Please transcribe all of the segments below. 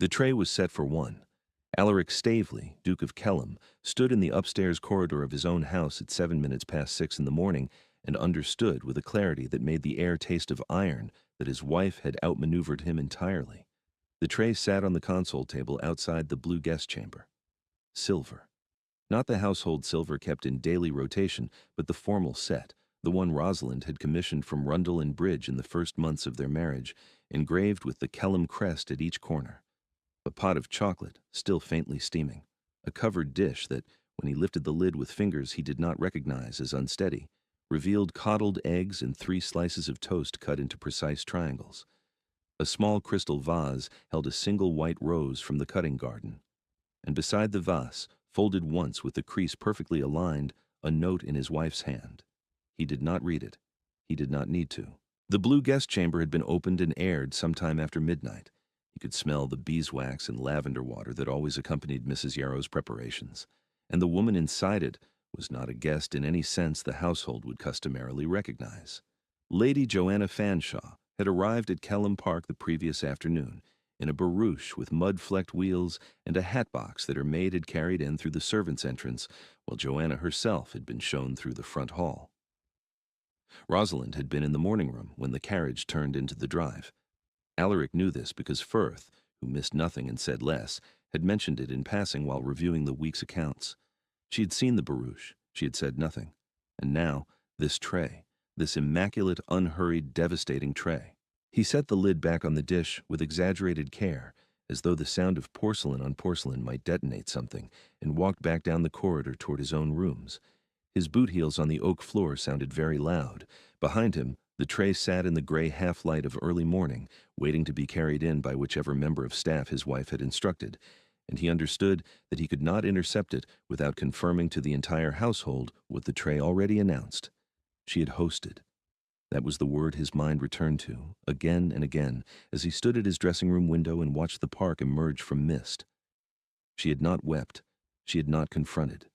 The tray was set for one. Alaric Stavely, Duke of Kelham, stood in the upstairs corridor of his own house at 7 minutes past 6 in the morning and understood with a clarity that made the air taste of iron that his wife had outmaneuvered him entirely. The tray sat on the console table outside the blue guest chamber. Silver. Not the household silver kept in daily rotation, but the formal set, the one Rosalind had commissioned from Rundle and Bridge in the first months of their marriage, engraved with the Kelham crest at each corner. A pot of chocolate, still faintly steaming. A covered dish that, when he lifted the lid with fingers he did not recognize as unsteady, revealed coddled eggs and 3 slices of toast cut into precise triangles. A small crystal vase held a single white rose from the cutting garden. And beside the vase, folded once with the crease perfectly aligned, a note in his wife's hand. He did not read it. He did not need to. The blue guest chamber had been opened and aired sometime after midnight. He could smell the beeswax and lavender water that always accompanied Mrs. Yarrow's preparations, and the woman inside it was not a guest in any sense the household would customarily recognize. Lady Joanna Fanshawe had arrived at Kelham Park the previous afternoon, in a barouche with mud-flecked wheels and a hat-box that her maid had carried in through the servants' entrance, while Joanna herself had been shown through the front hall. Rosalind had been in the morning room when the carriage turned into the drive. Alaric knew this because Firth, who missed nothing and said less, had mentioned it in passing while reviewing the week's accounts. She had seen the barouche. She had said nothing. And now, this tray, this immaculate, unhurried, devastating tray. He set the lid back on the dish with exaggerated care, as though the sound of porcelain on porcelain might detonate something, and walked back down the corridor toward his own rooms. His boot heels on the oak floor sounded very loud. Behind him, the tray sat in the gray half-light of early morning, waiting to be carried in by whichever member of staff his wife had instructed, and he understood that he could not intercept it without confirming to the entire household what the tray already announced. She had hosted. That was the word his mind returned to, again and again, as he stood at his dressing-room window and watched the park emerge from mist. She had not wept. She had not confronted.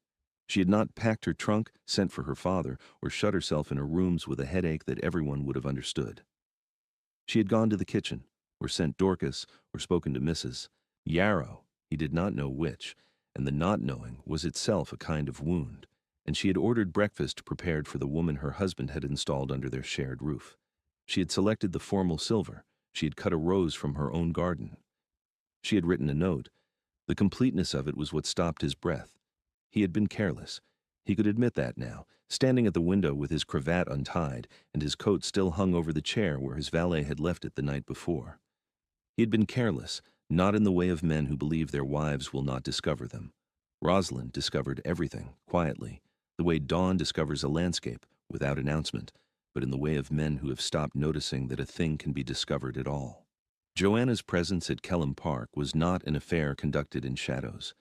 She had not packed her trunk, sent for her father, or shut herself in her rooms with a headache that everyone would have understood. She had gone to the kitchen, or sent Dorcas, or spoken to Mrs. Yarrow, he did not know which, and the not knowing was itself a kind of wound, and she had ordered breakfast prepared for the woman her husband had installed under their shared roof. She had selected the formal silver. She had cut a rose from her own garden. She had written a note. The completeness of it was what stopped his breath. He had been careless. He could admit that now, standing at the window with his cravat untied and his coat still hung over the chair where his valet had left it the night before. He had been careless, not in the way of men who believe their wives will not discover them. Rosalind discovered everything, quietly, the way dawn discovers a landscape, without announcement, but in the way of men who have stopped noticing that a thing can be discovered at all. Joanna's presence at Kelham Park was not an affair conducted in shadows.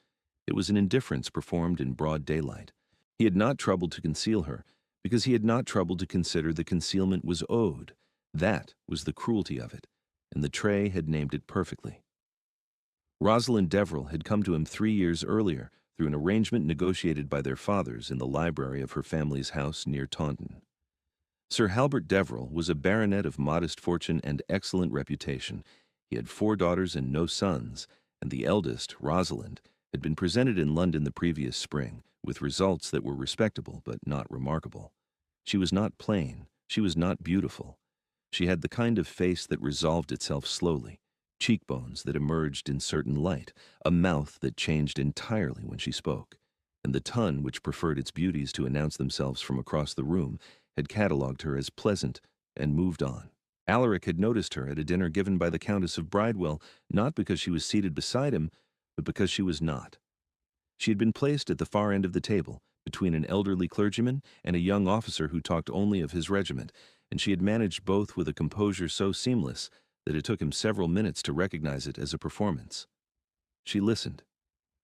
It was an indifference performed in broad daylight. He had not troubled to conceal her, because he had not troubled to consider the concealment was owed. That was the cruelty of it, and the tray had named it perfectly. Rosalind Deverell had come to him 3 years earlier through an arrangement negotiated by their fathers in the library of her family's house near Taunton. Sir Halbert Deverell was a baronet of modest fortune and excellent reputation. He had 4 daughters and no sons, and the eldest, Rosalind, had been presented in London the previous spring, with results that were respectable but not remarkable. She was not plain. She was not beautiful. She had the kind of face that resolved itself slowly, cheekbones that emerged in certain light, a mouth that changed entirely when she spoke, and the tongue which preferred its beauties to announce themselves from across the room had catalogued her as pleasant and moved on. Alaric had noticed her at a dinner given by the Countess of Bridewell, not because she was seated beside him, but because she was not. She had been placed at the far end of the table, between an elderly clergyman and a young officer who talked only of his regiment, and she had managed both with a composure so seamless that it took him several minutes to recognize it as a performance. She listened.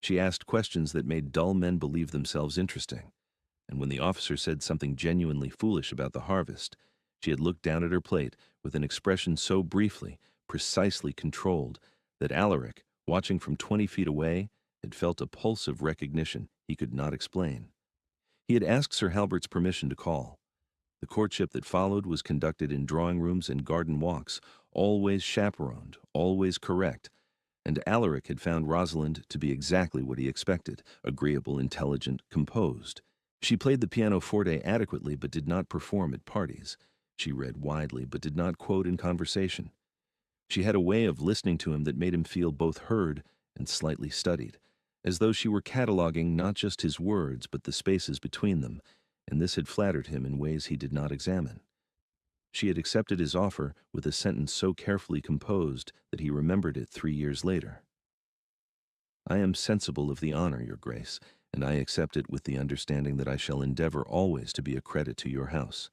She asked questions that made dull men believe themselves interesting, and when the officer said something genuinely foolish about the harvest, she had looked down at her plate with an expression so briefly, precisely controlled, that Alaric, watching from 20 feet away, had felt a pulse of recognition he could not explain. He had asked Sir Halbert's permission to call. The courtship that followed was conducted in drawing rooms and garden walks, always chaperoned, always correct, and Alaric had found Rosalind to be exactly what he expected: agreeable, intelligent, composed. She played the pianoforte adequately but did not perform at parties. She read widely but did not quote in conversation. She had a way of listening to him that made him feel both heard and slightly studied, as though she were cataloging not just his words but the spaces between them, and this had flattered him in ways he did not examine. She had accepted his offer with a sentence so carefully composed that he remembered it 3 years later. "I am sensible of the honor, your grace, and I accept it with the understanding that I shall endeavor always to be a credit to your house."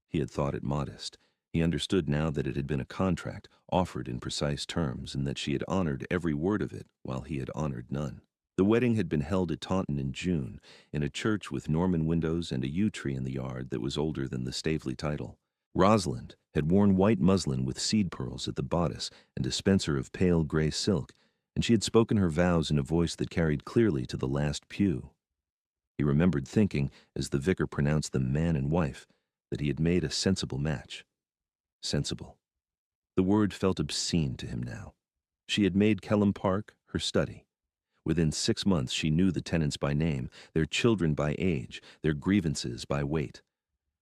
He had thought it modest. He understood now that it had been a contract, offered in precise terms, and that she had honored every word of it, while he had honored none. The wedding had been held at Taunton in June, in a church with Norman windows and a yew tree in the yard that was older than the Staveley title. Rosalind had worn white muslin with seed pearls at the bodice and a spencer of pale gray silk, and she had spoken her vows in a voice that carried clearly to the last pew. He remembered thinking, as the vicar pronounced them man and wife, that he had made a sensible match. Sensible. The word felt obscene to him now. She had made Kelham Park her study. Within 6 months she knew the tenants by name, their children by age, their grievances by weight.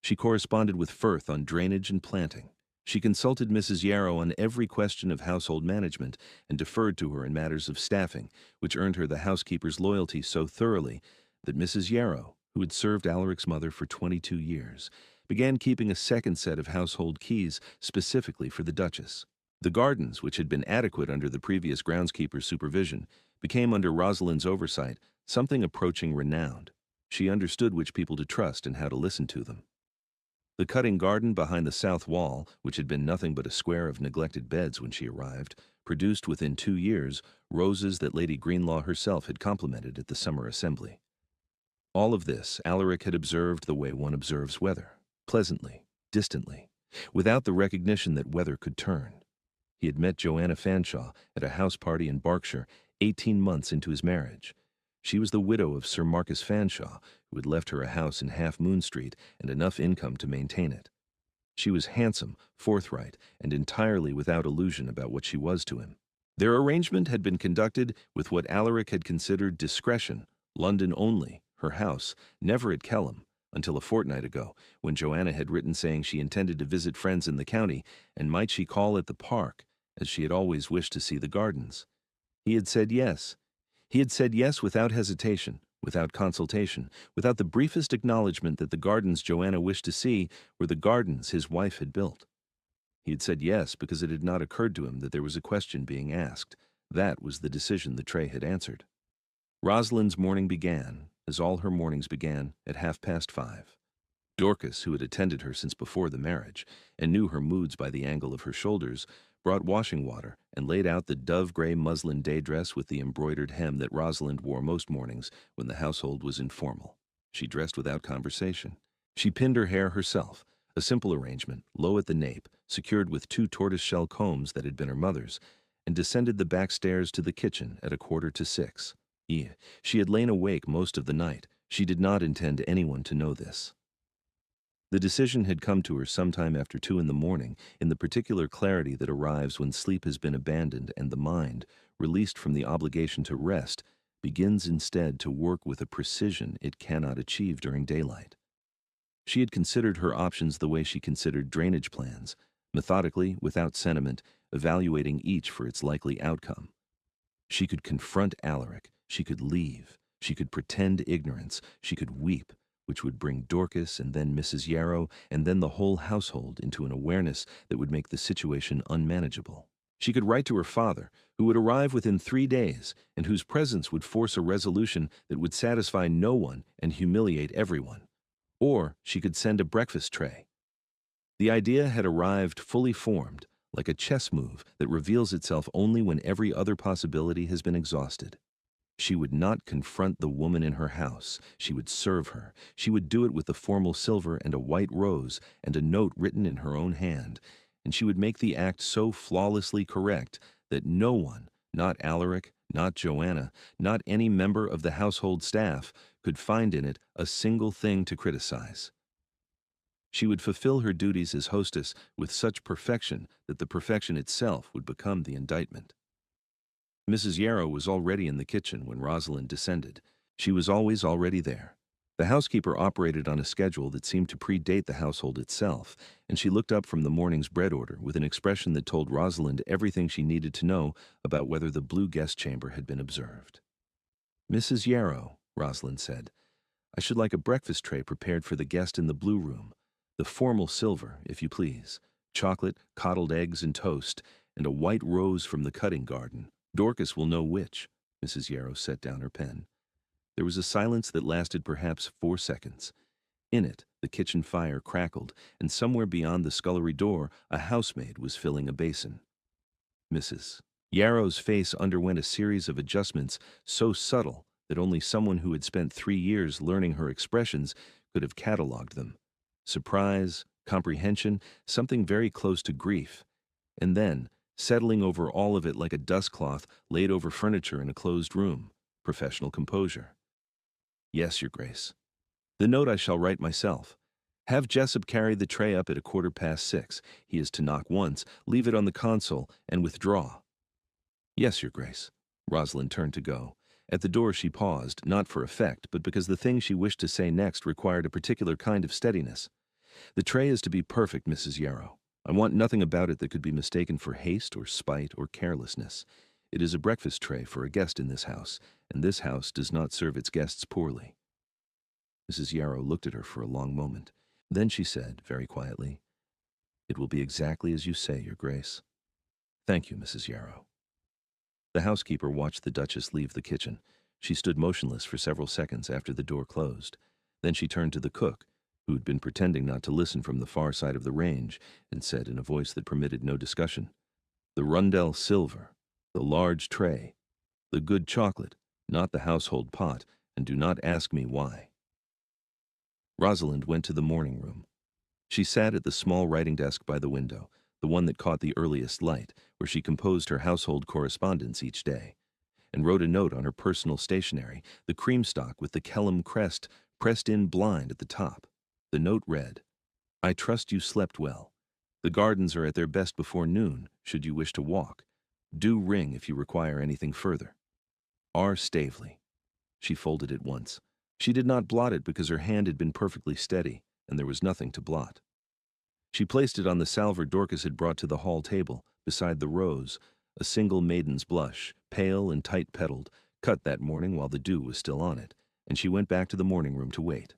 She corresponded with Firth on drainage and planting. She consulted Mrs. Yarrow on every question of household management and deferred to her in matters of staffing, which earned her the housekeeper's loyalty so thoroughly that Mrs. Yarrow, who had served Alaric's mother for 22 years, began keeping a second set of household keys specifically for the Duchess. The gardens, which had been adequate under the previous groundskeeper's supervision, became under Rosalind's oversight something approaching renowned. She understood which people to trust and how to listen to them. The cutting garden behind the south wall, which had been nothing but a square of neglected beds when she arrived, produced within 2 years roses that Lady Greenlaw herself had complimented at the summer assembly. All of this Alaric had observed the way one observes weather, pleasantly, distantly, without the recognition that weather could turn. He had met Joanna Fanshawe at a house party in Berkshire 18 months into his marriage. She was the widow of Sir Marcus Fanshawe, who had left her a house in Half Moon Street and enough income to maintain it. She was handsome, forthright, and entirely without illusion about what she was to him. Their arrangement had been conducted with what Alaric had considered discretion, London only, her house, never at Kelham, until a fortnight ago, when Joanna had written saying she intended to visit friends in the county, and might she call at the park, as she had always wished to see the gardens. He had said yes. He had said yes without hesitation, without consultation, without the briefest acknowledgement that the gardens Joanna wished to see were the gardens his wife had built. He had said yes because it had not occurred to him that there was a question being asked. That was the decision the tray had answered. Rosalind's morning began, as all her mornings began, at 5:30. Dorcas, who had attended her since before the marriage, and knew her moods by the angle of her shoulders, brought washing water and laid out the dove-gray muslin day dress with the embroidered hem that Rosalind wore most mornings when the household was informal. She dressed without conversation. She pinned her hair herself, a simple arrangement, low at the nape, secured with 2 tortoise-shell combs that had been her mother's, and descended the back stairs to the kitchen at 5:45. She had lain awake most of the night. She did not intend anyone to know this. The decision had come to her sometime after 2 in the morning, in the particular clarity that arrives when sleep has been abandoned and the mind, released from the obligation to rest, begins instead to work with a precision it cannot achieve during daylight. She had considered her options the way she considered drainage plans, methodically, without sentiment, evaluating each for its likely outcome. She could confront Alaric, she could leave, she could pretend ignorance, she could weep, which would bring Dorcas and then Mrs. Yarrow and then the whole household into an awareness that would make the situation unmanageable. She could write to her father, who would arrive within 3 days and whose presence would force a resolution that would satisfy no one and humiliate everyone. Or she could send a breakfast tray. The idea had arrived fully formed, like a chess move that reveals itself only when every other possibility has been exhausted. She would not confront the woman in her house. She would serve her. She would do it with the formal silver and a white rose and a note written in her own hand, and she would make the act so flawlessly correct that no one, not Alaric, not Joanna, not any member of the household staff, could find in it a single thing to criticize. She would fulfill her duties as hostess with such perfection that the perfection itself would become the indictment. Mrs. Yarrow was already in the kitchen when Rosalind descended. She was always already there. The housekeeper operated on a schedule that seemed to predate the household itself, and she looked up from the morning's bread order with an expression that told Rosalind everything she needed to know about whether the blue guest chamber had been observed. "Mrs. Yarrow," Rosalind said, "I should like a breakfast tray prepared for the guest in the blue room. The formal silver, if you please. Chocolate, coddled eggs, and toast, and a white rose from the cutting garden. Dorcas will know which." Mrs. Yarrow set down her pen. There was a silence that lasted perhaps 4 seconds. In it, the kitchen fire crackled, and somewhere beyond the scullery door, a housemaid was filling a basin. Mrs. Yarrow's face underwent a series of adjustments so subtle that only someone who had spent 3 years learning her expressions could have catalogued them. Surprise, comprehension, something very close to grief. And then, settling over all of it like a dustcloth laid over furniture in a closed room, professional composure. "Yes, Your Grace. The note I shall write myself. Have Jessup carry the tray up at 6:15. He is to knock once, leave it on the console, and withdraw." "Yes, Your Grace." Rosalind turned to go. At the door she paused, not for effect, but because the thing she wished to say next required a particular kind of steadiness. "The tray is to be perfect, Mrs. Yarrow. I want nothing about it that could be mistaken for haste or spite or carelessness. It is a breakfast tray for a guest in this house, and this house does not serve its guests poorly." Mrs. Yarrow looked at her for a long moment. Then she said, very quietly, "It will be exactly as you say, Your Grace." "Thank you, Mrs. Yarrow." The housekeeper watched the Duchess leave the kitchen. She stood motionless for several seconds after the door closed. Then she turned to the cook, who had been pretending not to listen from the far side of the range, and said in a voice that permitted no discussion, "The Rundell silver, the large tray, the good chocolate, not the household pot, and do not ask me why." Rosalind went to the morning room. She sat at the small writing desk by the window, the one that caught the earliest light, where she composed her household correspondence each day, and wrote a note on her personal stationery, the cream stock with the Kelham crest pressed in blind at the top. The note read, "I trust you slept well. The gardens are at their best before noon, should you wish to walk. Do ring if you require anything further. R. Stavely." She folded it once. She did not blot it because her hand had been perfectly steady, and there was nothing to blot. She placed it on the salver Dorcas had brought to the hall table, beside the rose, a single maiden's blush, pale and tight-petaled, cut that morning while the dew was still on it, and she went back to the morning room to wait.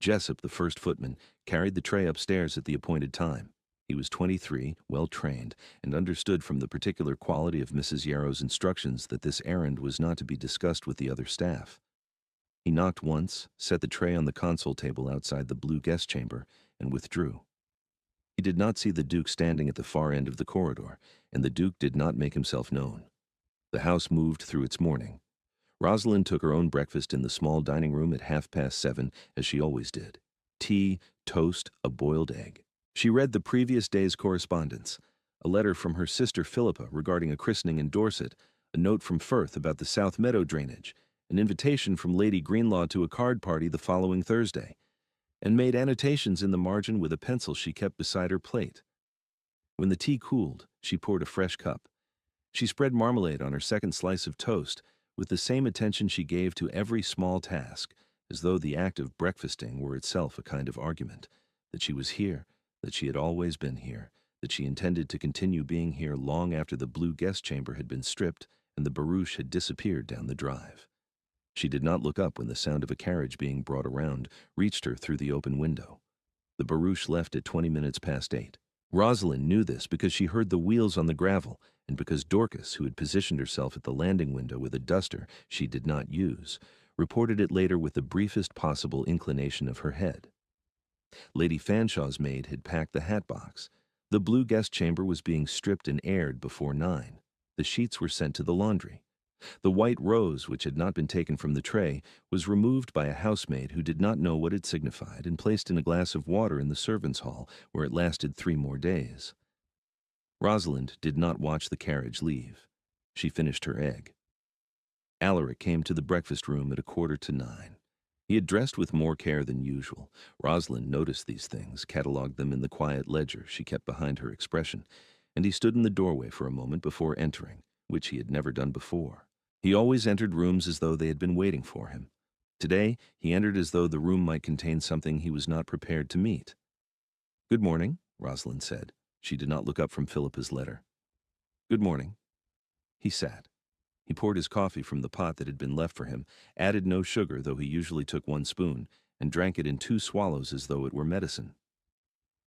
Jessup, the first footman, carried the tray upstairs at the appointed time. He was 23, well-trained, and understood from the particular quality of Mrs. Yarrow's instructions that this errand was not to be discussed with the other staff. He knocked once, set the tray on the console table outside the blue guest chamber, and withdrew. He did not see the Duke standing at the far end of the corridor, and the Duke did not make himself known. The house moved through its morning. Rosalind took her own breakfast in the small dining room at 7:30, as she always did. Tea, toast, a boiled egg. She read the previous day's correspondence, a letter from her sister Philippa regarding a christening in Dorset, a note from Firth about the South Meadow drainage, an invitation from Lady Greenlaw to a card party the following Thursday, and made annotations in the margin with a pencil she kept beside her plate. When the tea cooled, she poured a fresh cup. She spread marmalade on her second slice of toast, with the same attention she gave to every small task, as though the act of breakfasting were itself a kind of argument, that she was here, that she had always been here, that she intended to continue being here long after the blue guest chamber had been stripped and the barouche had disappeared down the drive. She did not look up when the sound of a carriage being brought around reached her through the open window. The barouche left at 20 minutes past 8. Rosalind knew this because she heard the wheels on the gravel, and because Dorcas, who had positioned herself at the landing window with a duster she did not use, reported it later with the briefest possible inclination of her head. Lady Fanshaw's maid had packed the hat box. The blue guest chamber was being stripped and aired before 9. The sheets were sent to the laundry. The white rose, which had not been taken from the tray, was removed by a housemaid who did not know what it signified and placed in a glass of water in the servants' hall, where it lasted 3 more days. Rosalind did not watch the carriage leave. She finished her egg. Alaric came to the breakfast room at 9:15. He had dressed with more care than usual. Rosalind noticed these things, catalogued them in the quiet ledger she kept behind her expression, and he stood in the doorway for a moment before entering, which he had never done before. He always entered rooms as though they had been waiting for him. Today, he entered as though the room might contain something he was not prepared to meet. "Good morning," Rosalind said. She did not look up from Philippa's letter. "Good morning." He sat. He poured his coffee from the pot that had been left for him, added no sugar, though he usually took 1 spoon, and drank it in 2 swallows as though it were medicine.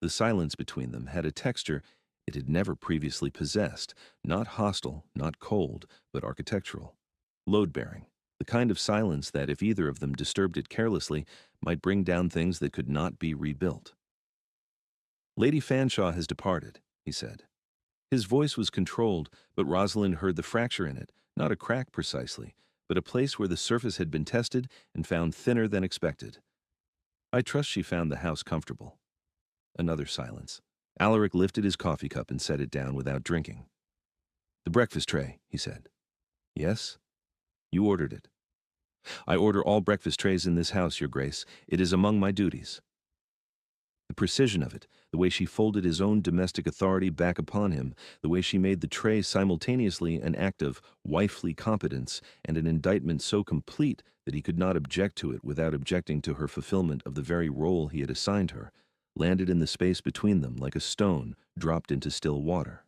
The silence between them had a texture it had never previously possessed, not hostile, not cold, but architectural, load-bearing, the kind of silence that, if either of them disturbed it carelessly, might bring down things that could not be rebuilt. "Lady Fanshawe has departed," he said. His voice was controlled, but Rosalind heard the fracture in it, not a crack precisely, but a place where the surface had been tested and found thinner than expected. "I trust she found the house comfortable." Another silence. Alaric lifted his coffee cup and set it down without drinking. "The breakfast tray," he said. "Yes?" "You ordered it." "I order all breakfast trays in this house, Your Grace. It is among my duties." The precision of it, the way she folded his own domestic authority back upon him, the way she made the tray simultaneously an act of wifely competence and an indictment so complete that he could not object to it without objecting to her fulfillment of the very role he had assigned her, landed in the space between them like a stone dropped into still water.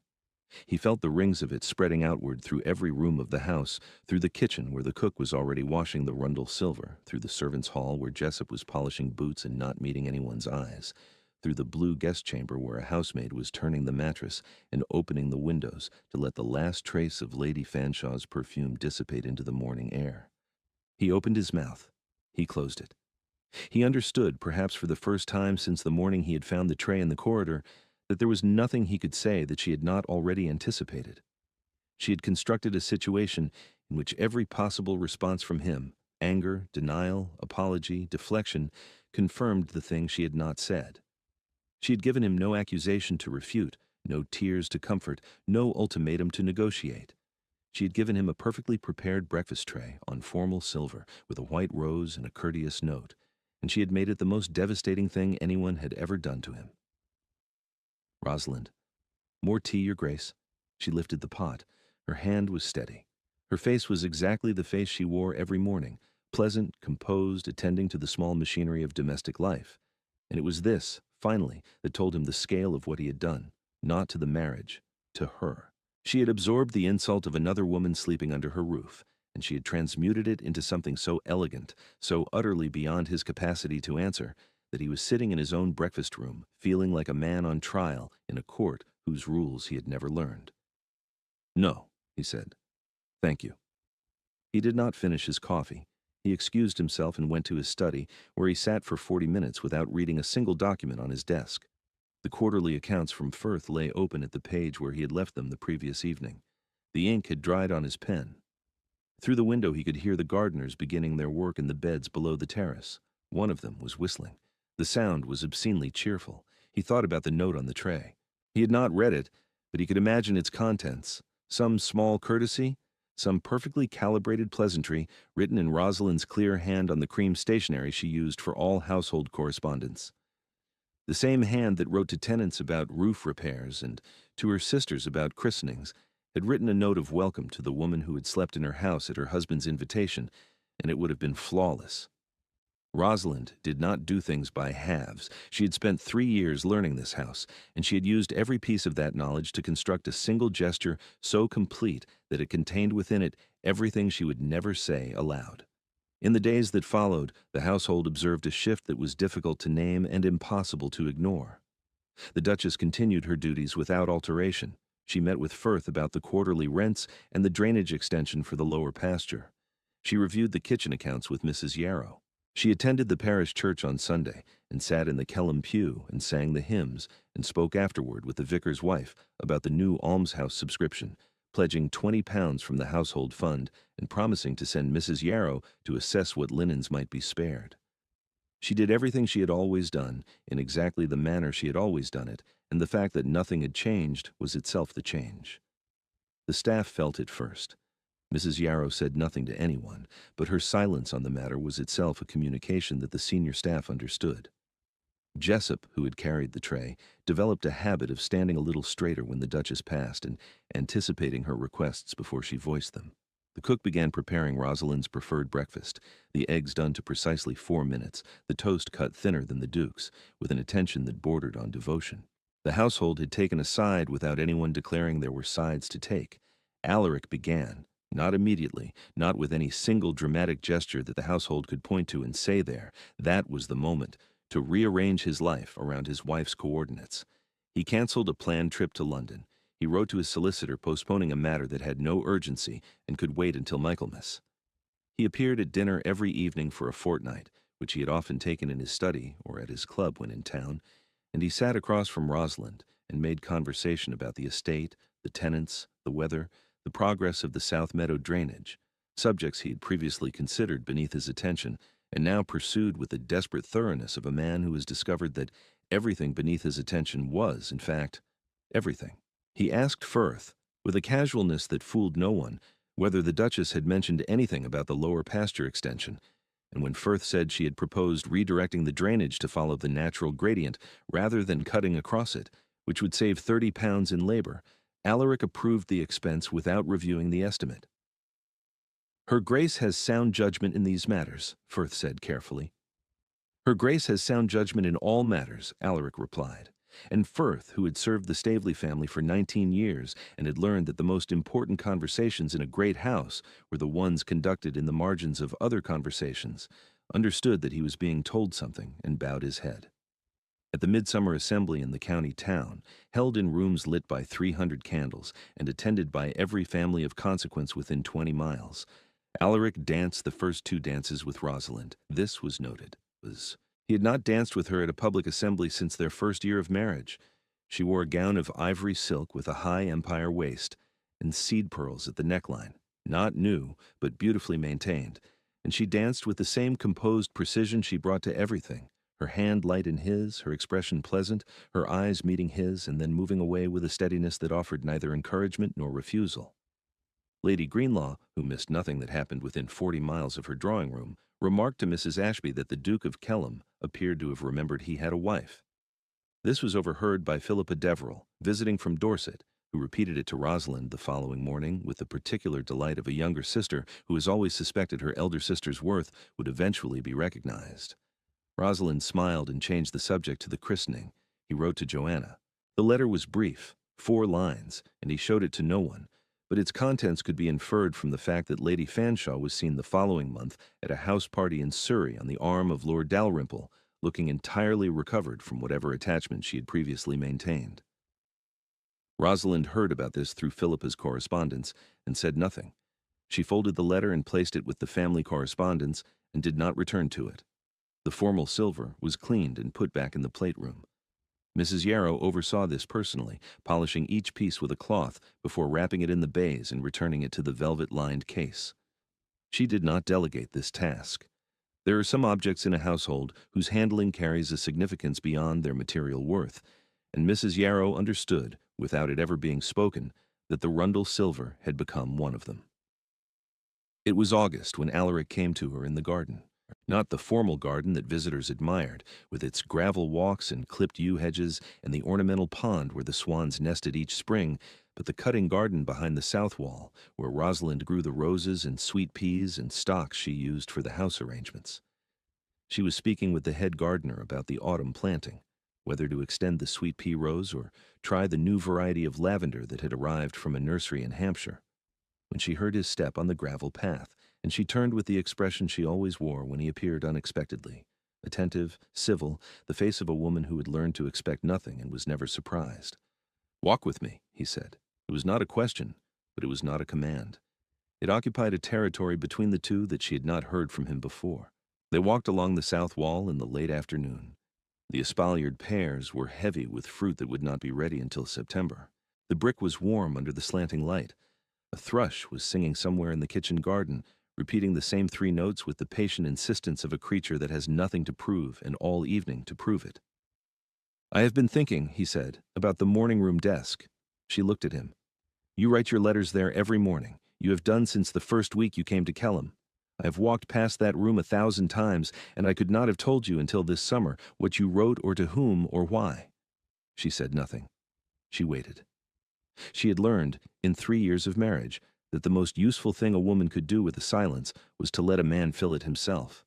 He felt the rings of it spreading outward through every room of the house, through the kitchen where the cook was already washing the Rundle silver, through the servants' hall where Jessup was polishing boots and not meeting anyone's eyes, through the blue guest chamber where a housemaid was turning the mattress and opening the windows to let the last trace of Lady Fanshawe's perfume dissipate into the morning air. He opened his mouth. He closed it. He understood, perhaps for the first time since the morning he had found the tray in the corridor, that there was nothing he could say that she had not already anticipated. She had constructed a situation in which every possible response from him, anger, denial, apology, deflection, confirmed the thing she had not said. She had given him no accusation to refute, no tears to comfort, no ultimatum to negotiate. She had given him a perfectly prepared breakfast tray on formal silver with a white rose and a courteous note, and she had made it the most devastating thing anyone had ever done to him. "Rosalind, more tea, Your Grace." She lifted the pot. Her hand was steady. Her face was exactly the face she wore every morning, pleasant, composed, attending to the small machinery of domestic life. And it was this, finally, that told him the scale of what he had done, not to the marriage, to her. She had absorbed the insult of another woman sleeping under her roof, and she had transmuted it into something so elegant, so utterly beyond his capacity to answer, that he was sitting in his own breakfast room, feeling like a man on trial in a court whose rules he had never learned. "No," he said. "Thank you." He did not finish his coffee. He excused himself and went to his study, where he sat for 40 minutes without reading a single document on his desk. The quarterly accounts from Firth lay open at the page where he had left them the previous evening. The ink had dried on his pen. Through the window he could hear the gardeners beginning their work in the beds below the terrace. One of them was whistling. The sound was obscenely cheerful. He thought about the note on the tray. He had not read it, but he could imagine its contents. Some small courtesy, some perfectly calibrated pleasantry written in Rosalind's clear hand on the cream stationery she used for all household correspondence. The same hand that wrote to tenants about roof repairs and to her sisters about christenings had written a note of welcome to the woman who had slept in her house at her husband's invitation, and it would have been flawless. Rosalind did not do things by halves. She had spent 3 years learning this house, and she had used every piece of that knowledge to construct a single gesture so complete that it contained within it everything she would never say aloud. In the days that followed, the household observed a shift that was difficult to name and impossible to ignore. The Duchess continued her duties without alteration. She met with Firth about the quarterly rents and the drainage extension for the lower pasture. She reviewed the kitchen accounts with Mrs. Yarrow. She attended the parish church on Sunday and sat in the Kelham pew and sang the hymns and spoke afterward with the vicar's wife about the new almshouse subscription, pledging £20 from the household fund and promising to send Mrs. Yarrow to assess what linens might be spared. She did everything she had always done in exactly the manner she had always done it, and the fact that nothing had changed was itself the change. The staff felt it first. Mrs. Yarrow said nothing to anyone, but her silence on the matter was itself a communication that the senior staff understood. Jessup, who had carried the tray, developed a habit of standing a little straighter when the Duchess passed and anticipating her requests before she voiced them. The cook began preparing Rosalind's preferred breakfast, the eggs done to precisely 4 minutes, the toast cut thinner than the Duke's, with an attention that bordered on devotion. The household had taken a side without anyone declaring there were sides to take. Alaric began, not immediately, not with any single dramatic gesture that the household could point to and say there, that was the moment, to rearrange his life around his wife's coordinates. He canceled a planned trip to London. He wrote to his solicitor postponing a matter that had no urgency and could wait until Michaelmas. He appeared at dinner every evening for a fortnight, which he had often taken in his study or at his club when in town, and he sat across from Rosalind and made conversation about the estate, the tenants, the weather, the progress of the South Meadow drainage, subjects he had previously considered beneath his attention and now pursued with the desperate thoroughness of a man who has discovered that everything beneath his attention was, in fact, everything. He asked Firth, with a casualness that fooled no one, whether the Duchess had mentioned anything about the lower pasture extension, and when Firth said she had proposed redirecting the drainage to follow the natural gradient rather than cutting across it, which would save £30 in labor, Alaric approved the expense without reviewing the estimate. "Her Grace has sound judgment in these matters," Firth said carefully. "Her Grace has sound judgment in all matters," Alaric replied. And Firth, who had served the Staveley family for 19 years and had learned that the most important conversations in a great house were the ones conducted in the margins of other conversations, understood that he was being told something and bowed his head. At the Midsummer Assembly in the county town, held in rooms lit by 300 candles and attended by every family of consequence within 20 miles, Alaric danced the first 2 dances with Rosalind. This was noted. He had not danced with her at a public assembly since their first year of marriage. She wore a gown of ivory silk with a high empire waist and seed pearls at the neckline, not new, but beautifully maintained, and she danced with the same composed precision she brought to everything, her hand light in his, her expression pleasant, her eyes meeting his and then moving away with a steadiness that offered neither encouragement nor refusal. Lady Greenlaw, who missed nothing that happened within 40 miles of her drawing-room, remarked to Mrs. Ashby that the Duke of Kelham appeared to have remembered he had a wife. This was overheard by Philippa Deverell, visiting from Dorset, who repeated it to Rosalind the following morning with the particular delight of a younger sister who has always suspected her elder sister's worth would eventually be recognized. Rosalind smiled and changed the subject to the christening. He wrote to Joanna. The letter was brief, 4 lines, and he showed it to no one, but its contents could be inferred from the fact that Lady Fanshawe was seen the following month at a house party in Surrey on the arm of Lord Dalrymple, looking entirely recovered from whatever attachment she had previously maintained. Rosalind heard about this through Philippa's correspondence and said nothing. She folded the letter and placed it with the family correspondence and did not return to it. The formal silver was cleaned and put back in the plate room. Mrs. Yarrow oversaw this personally, polishing each piece with a cloth before wrapping it in the baize and returning it to the velvet-lined case. She did not delegate this task. There are some objects in a household whose handling carries a significance beyond their material worth, and Mrs. Yarrow understood, without it ever being spoken, that the Rundle silver had become one of them. It was August when Alaric came to her in the garden. Not the formal garden that visitors admired, with its gravel walks and clipped yew hedges and the ornamental pond where the swans nested each spring, but the cutting garden behind the south wall, where Rosalind grew the roses and sweet peas and stocks she used for the house arrangements. She was speaking with the head gardener about the autumn planting, whether to extend the sweet pea rose or try the new variety of lavender that had arrived from a nursery in Hampshire, when she heard his step on the gravel path, and she turned with the expression she always wore when he appeared unexpectedly, attentive, civil, the face of a woman who had learned to expect nothing and was never surprised. "Walk with me," he said. It was not a question, but it was not a command. It occupied a territory between the two that she had not heard from him before. They walked along the south wall in the late afternoon. The espaliered pears were heavy with fruit that would not be ready until September. The brick was warm under the slanting light. A thrush was singing somewhere in the kitchen garden, repeating the same 3 notes with the patient insistence of a creature that has nothing to prove and all evening to prove it. "I have been thinking," he said, "about the morning-room desk." She looked at him. "You write your letters there every morning. You have done since the first week you came to Kelham. I have walked past that room 1,000 times, and I could not have told you until this summer what you wrote or to whom or why." She said nothing. She waited. She had learned, in 3 years of marriage, that the most useful thing a woman could do with a silence was to let a man fill it himself.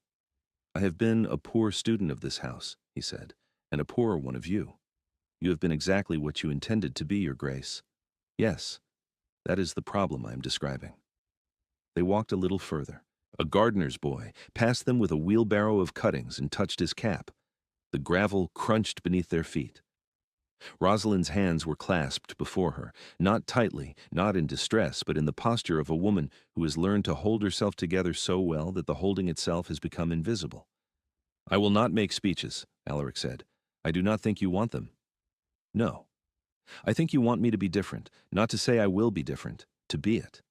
"I have been a poor student of this house," he said, "and a poorer one of you. You have been exactly what you intended to be, Your Grace. Yes, that is the problem I am describing." They walked a little further. A gardener's boy passed them with a wheelbarrow of cuttings and touched his cap. The gravel crunched beneath their feet. Rosalind's hands were clasped before her, not tightly, not in distress, but in the posture of a woman who has learned to hold herself together so well that the holding itself has become invisible. "I will not make speeches," Alaric said. "I do not think you want them." "No. I think you want me to be different, not to say I will be different, to be it."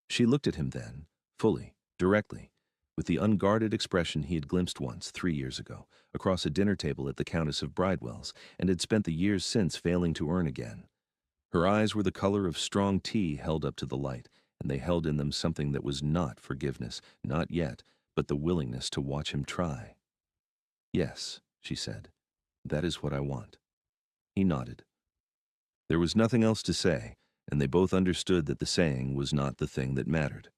She looked at him then, fully, directly, with the unguarded expression he had glimpsed once, 3 years ago, across a dinner table at the Countess of Bridewell's, and had spent the years since failing to earn again. Her eyes were the color of strong tea held up to the light, and they held in them something that was not forgiveness, not yet, but the willingness to watch him try. "Yes," she said, "that is what I want." He nodded. There was nothing else to say, and they both understood that the saying was not the thing that mattered.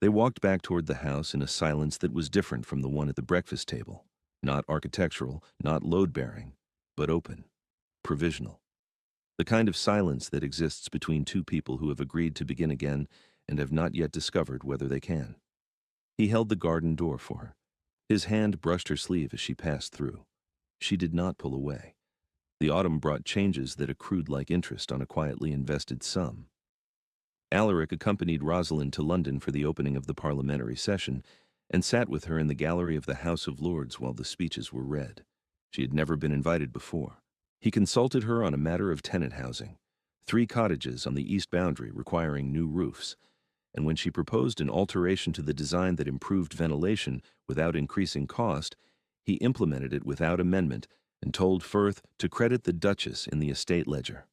They walked back toward the house in a silence that was different from the one at the breakfast table, not architectural, not load-bearing, but open, provisional. The kind of silence that exists between two people who have agreed to begin again and have not yet discovered whether they can. He held the garden door for her. His hand brushed her sleeve as she passed through. She did not pull away. The autumn brought changes that accrued like interest on a quietly invested sum. Alaric accompanied Rosalind to London for the opening of the parliamentary session and sat with her in the gallery of the House of Lords while the speeches were read. She had never been invited before. He consulted her on a matter of tenant housing, 3 cottages on the east boundary requiring new roofs, and when she proposed an alteration to the design that improved ventilation without increasing cost, he implemented it without amendment and told Firth to credit the Duchess in the estate ledger.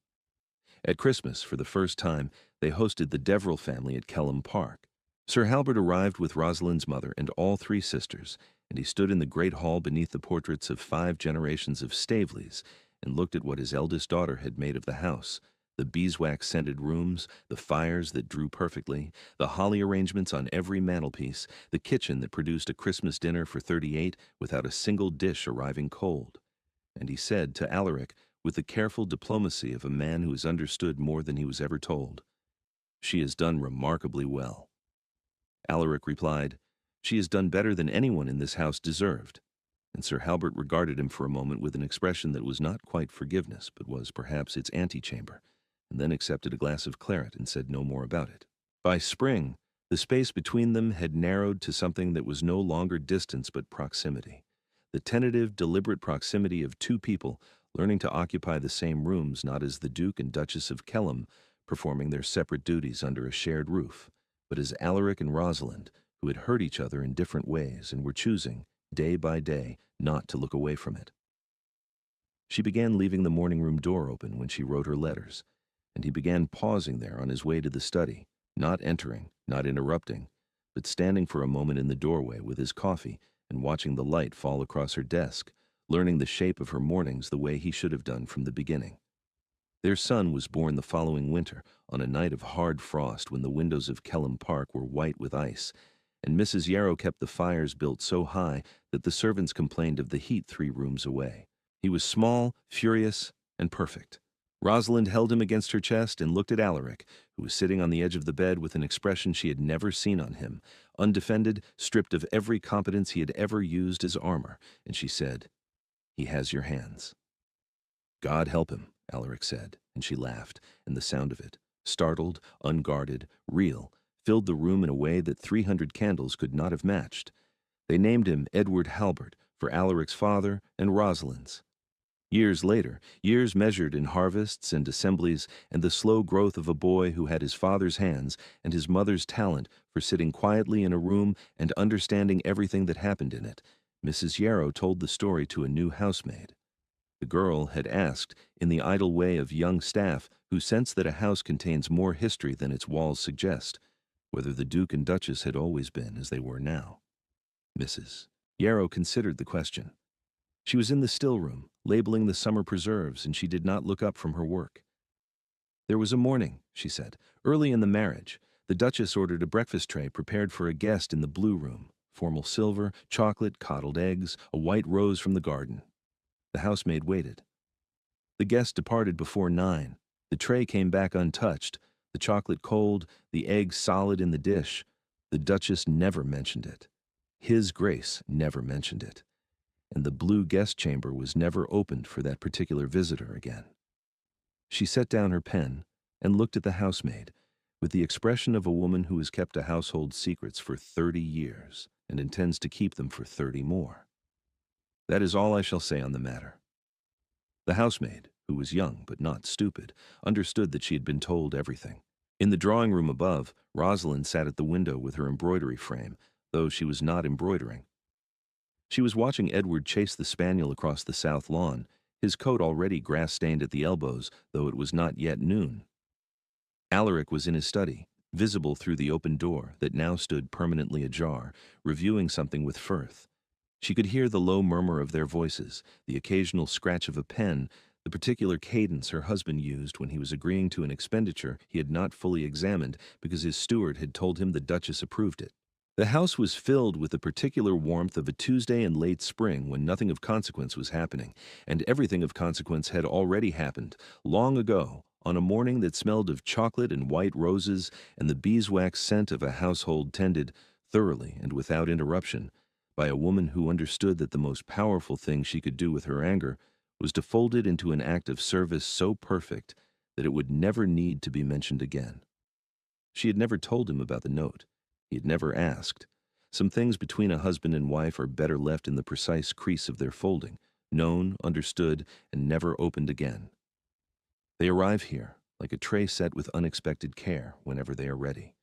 At Christmas, for the first time, they hosted the Deverell family at Kelham Park. Sir Halbert arrived with Rosalind's mother and all 3 sisters, and he stood in the great hall beneath the portraits of 5 generations of Staveleys and looked at what his eldest daughter had made of the house, the beeswax-scented rooms, the fires that drew perfectly, the holly arrangements on every mantelpiece, the kitchen that produced a Christmas dinner for 38 without a single dish arriving cold. And he said to Alaric, with the careful diplomacy of a man who has understood more than he was ever told, "She has done remarkably well." Alaric replied, "She has done better than anyone in this house deserved." And Sir Halbert regarded him for a moment with an expression that was not quite forgiveness, but was perhaps its antechamber, and then accepted a glass of claret and said no more about it. By spring, the space between them had narrowed to something that was no longer distance but proximity. The tentative, deliberate proximity of 2 people learning to occupy the same rooms, not as the Duke and Duchess of Kelham, performing their separate duties under a shared roof, but as Alaric and Rosalind, who had hurt each other in different ways and were choosing, day by day, not to look away from it. She began leaving the morning-room door open when she wrote her letters, and he began pausing there on his way to the study, not entering, not interrupting, but standing for a moment in the doorway with his coffee and watching the light fall across her desk, learning the shape of her mornings the way he should have done from the beginning. Their son was born the following winter, on a night of hard frost when the windows of Kelham Park were white with ice, and Mrs. Yarrow kept the fires built so high that the servants complained of the heat 3 rooms away. He was small, furious, and perfect. Rosalind held him against her chest and looked at Alaric, who was sitting on the edge of the bed with an expression she had never seen on him, undefended, stripped of every competence he had ever used as armor, and she said, "He has your hands." "God help him," Alaric said, and she laughed, and the sound of it, startled, unguarded, real, filled the room in a way that 300 candles could not have matched. They named him Edward Halbert, for Alaric's father and Rosalind's. Years later, years measured in harvests and assemblies and the slow growth of a boy who had his father's hands and his mother's talent for sitting quietly in a room and understanding everything that happened in it, Mrs. Yarrow told the story to a new housemaid. The girl had asked, in the idle way of young staff who sense that a house contains more history than its walls suggest, whether the Duke and Duchess had always been as they were now. Mrs. Yarrow considered the question. She was in the still room, labeling the summer preserves, and she did not look up from her work. "There was a morning," she said, "early in the marriage. The Duchess ordered a breakfast tray prepared for a guest in the blue room, formal silver, chocolate, coddled eggs, a white rose from the garden. The housemaid waited. The guest departed before 9. The tray came back untouched, the chocolate cold, the eggs solid in the dish. The Duchess never mentioned it. His Grace never mentioned it. And the blue guest chamber was never opened for that particular visitor again." She set down her pen and looked at the housemaid with the expression of a woman who has kept a household's secrets for 30 years and intends to keep them for 30 more. "That is all I shall say on the matter." The housemaid, who was young but not stupid, understood that she had been told everything. In the drawing room above, Rosalind sat at the window with her embroidery frame, though she was not embroidering. She was watching Edward chase the spaniel across the south lawn, his coat already grass-stained at the elbows, though it was not yet noon. Alaric was in his study, visible through the open door that now stood permanently ajar, reviewing something with Firth. She could hear the low murmur of their voices, the occasional scratch of a pen, the particular cadence her husband used when he was agreeing to an expenditure he had not fully examined because his steward had told him the Duchess approved it. The house was filled with the particular warmth of a Tuesday in late spring when nothing of consequence was happening, and everything of consequence had already happened, long ago, on a morning that smelled of chocolate and white roses and the beeswax scent of a household tended, thoroughly and without interruption, by a woman who understood that the most powerful thing she could do with her anger was to fold it into an act of service so perfect that it would never need to be mentioned again. She had never told him about the note. He had never asked. Some things between a husband and wife are better left in the precise crease of their folding, known, understood, and never opened again. They arrive here, like a tray set with unexpected care, whenever they are ready.